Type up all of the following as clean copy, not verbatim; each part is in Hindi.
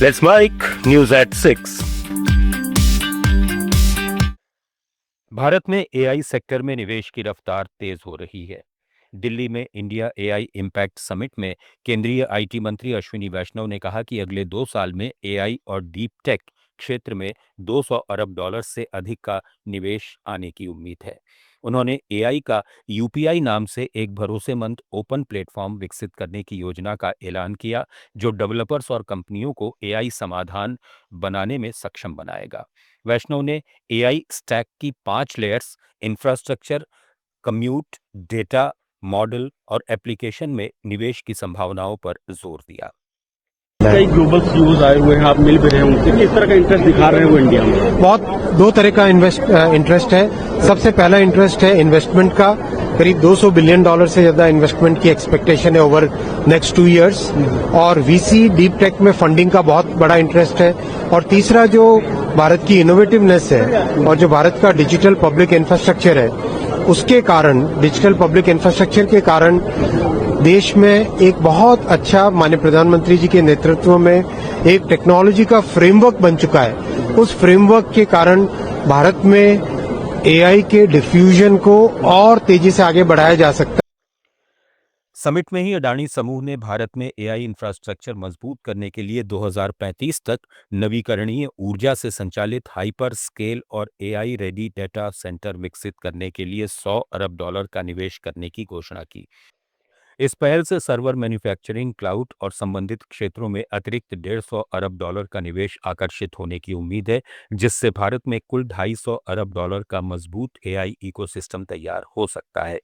Let's Mike News at 6। Bharat में एआई सेक्टर में निवेश की रफ्तार तेज हो रही है। दिल्ली में इंडिया एआई इम्पैक्ट समिट में केंद्रीय आईटी मंत्री अश्विनी वैष्णव ने कहा कि अगले 2 साल में एआई और डीप टेक क्षेत्र में $200 अरब से अधिक का निवेश आने की उम्मीद है। उन्होंने एआई का यूपीआई नाम से एक भरोसेमंद ओपन प्लेटफॉर्म विकसित करने की योजना का ऐलान किया, जो डेवलपर्स और कंपनियों को एआई समाधान बनाने में सक्षम बनाएगा। वैष्णव ने एआई स्टैक की 5 layers infrastructure, commute, data, model और एप्लीकेशन में निवेश की संभावनाओं पर जोर दिया। कई ग्लोबल सीईओज आए हुए हैं, आप मिल भी रहे होंगे, किस तरह का इंटरेस्ट दिखा रहे हैं वो इंडिया में? बहुत 2 तरह का इंटरेस्ट है। सबसे पहला इंटरेस्ट है इन्वेस्टमेंट का। करीब $200 बिलियन से ज्यादा इन्वेस्टमेंट की एक्सपेक्टेशन है ओवर नेक्स्ट 2 इयर्स। और वीसी डीप टेक में फंडिंग का बहुत बड़ा इंटरेस्ट है। और तीसरा जो भारत की इनोवेटिवनेस है और जो भारत का डिजिटल पब्लिक इंफ्रास्ट्रक्चर है, उसके कारण, डिजिटल पब्लिक इंफ्रास्ट्रक्चर के कारण देश में एक बहुत अच्छा माननीय प्रधानमंत्री जी के नेतृत्व में एक टेक्नोलॉजी का फ्रेमवर्क बन चुका है। उस फ्रेमवर्क के कारण भारत में एआई के डिफ्यूजन को और तेजी से आगे बढ़ाया जा सकता है। समिट में ही अडानी समूह ने भारत में एआई इंफ्रास्ट्रक्चर मजबूत करने के लिए 2035 तक नवीकरणीय ऊर्जा से संचालित हाइपर स्केल और एआई रेडी डेटा सेंटर विकसित करने के लिए $100 अरब का निवेश करने की घोषणा की। इस पहल से सर्वर मैन्युफैक्चरिंग, क्लाउड और संबंधित क्षेत्रों में अतिरिक्त $150 अरब का निवेश आकर्षित होने की उम्मीद है, जिससे भारत में कुल $250 अरब का मजबूत एआई इकोसिस्टम तैयार हो सकता है।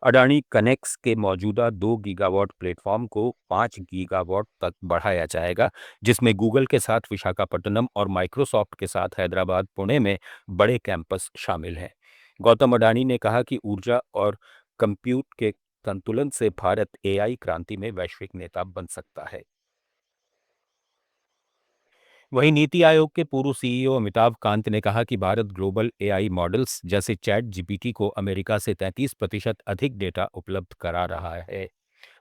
अडानी कनेक्स के मौजूदा 2 गीगावाट प्लेटफॉर्म को 5 गीगावाट तक बढ़ाया जाएगा, जिसमें गूगल के साथ विशाखापट्टनम और माइक्रोसॉफ्ट के साथ हैदराबाद, पुणे में बड़े कैंपस शामिल हैं। गौतम अडानी ने कहा कि ऊर्जा और कंप्यूट के संतुलन से भारत एआई क्रांति में वैश्विक नेता बन सकता है। वहीं नीति आयोग के पूर्व सीईओ अमिताभ कांत ने कहा कि भारत ग्लोबल एआई मॉडल्स जैसे चैट जीपीटी को अमेरिका से 33% अधिक डेटा उपलब्ध करा रहा है।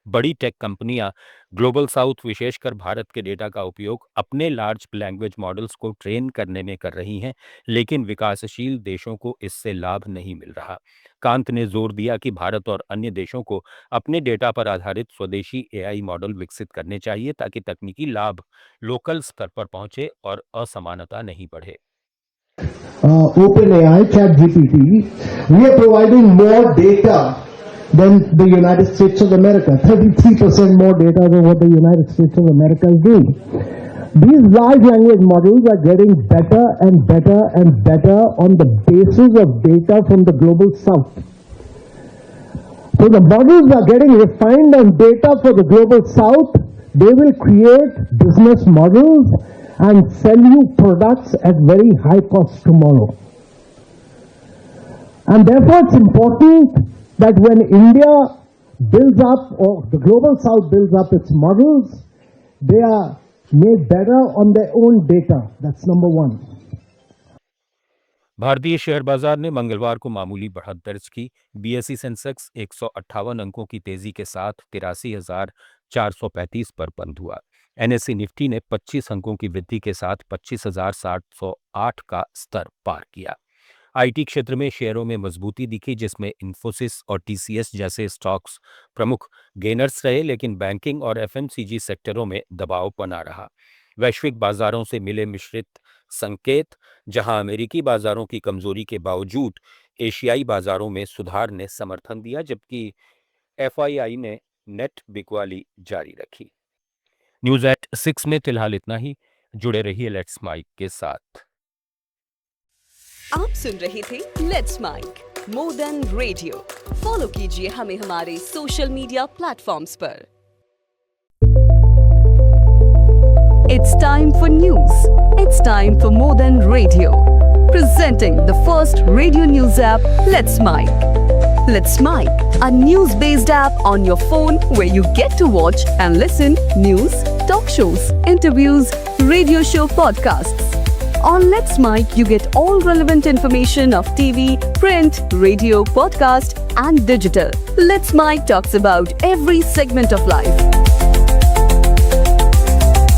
बड़ी टेक कंपनियां ग्लोबल साउथ, विशेषकर भारत के डेटा का उपयोग अपने लार्ज लैंग्वेज मॉडल्स को ट्रेन करने में कर रही हैं, लेकिन विकासशील देशों को इससे लाभ नहीं मिल रहा। कांत ने जोर दिया कि भारत और अन्य देशों को अपने डेटा पर आधारित स्वदेशी एआई मॉडल विकसित करने चाहिए, ताकि तकनीकी लाभ लोकल स्तर पर पहुंचे और असमानता नहीं बढ़े। OpenAI, ChatGPT, we are providing more data than the United States of America, 33% more data than what the United States of America is doing. These large language models are getting better and better and better on the basis of data from the global south. So the models are getting refined on data for the global south. They will create business models and sell you products at very high cost tomorrow. And therefore it's important that when India builds up, or the global south builds up its models, they are made better on their own data. That's number one. भारतीय शेयर बाजार ने मंगलवार को मामूली बढ़त दर्ज की। बीएसई सेंसेक्स 158 अंकों की तेजी के साथ 83,435 पर बंद हुआ। एनएसई निफ्टी ने 25 अंकों की वृद्धि के साथ 25,708 का स्तर पार किया। आईटी क्षेत्र में शेयरों में मजबूती दिखी, जिसमें इन्फोसिस और टीसीएस जैसे स्टॉक्स प्रमुख गेनर्स रहे, लेकिन बैंकिंग और एफएमसीजी सेक्टरों में दबाव बना रहा। वैश्विक बाजारों से मिले मिश्रित संकेत, जहां अमेरिकी बाजारों की कमजोरी के बावजूद एशियाई बाजारों में सुधार ने समर्थन दिया, जबकि एफआईआई ने नेट बिकवाली जारी रखी। न्यूज एट 6 में फिलहाल इतना ही। जुड़े रहिए लेट्स माइक के साथ। आप सुन रहे थे let's mic more than radio. Follow कीजिए हमें हमारे सोशल मीडिया प्लेटफॉर्म्स पर। It's time for news. It's time for more than radio. Presenting the first radio news app, Let's Mic. Let's Mic, a news-based app on your phone where you get to watch and listen news, talk shows, interviews, radio show podcasts. On Let's Mic, you get all relevant information of TV, print, radio, podcast, and digital. Let's Mic talks about every segment of life.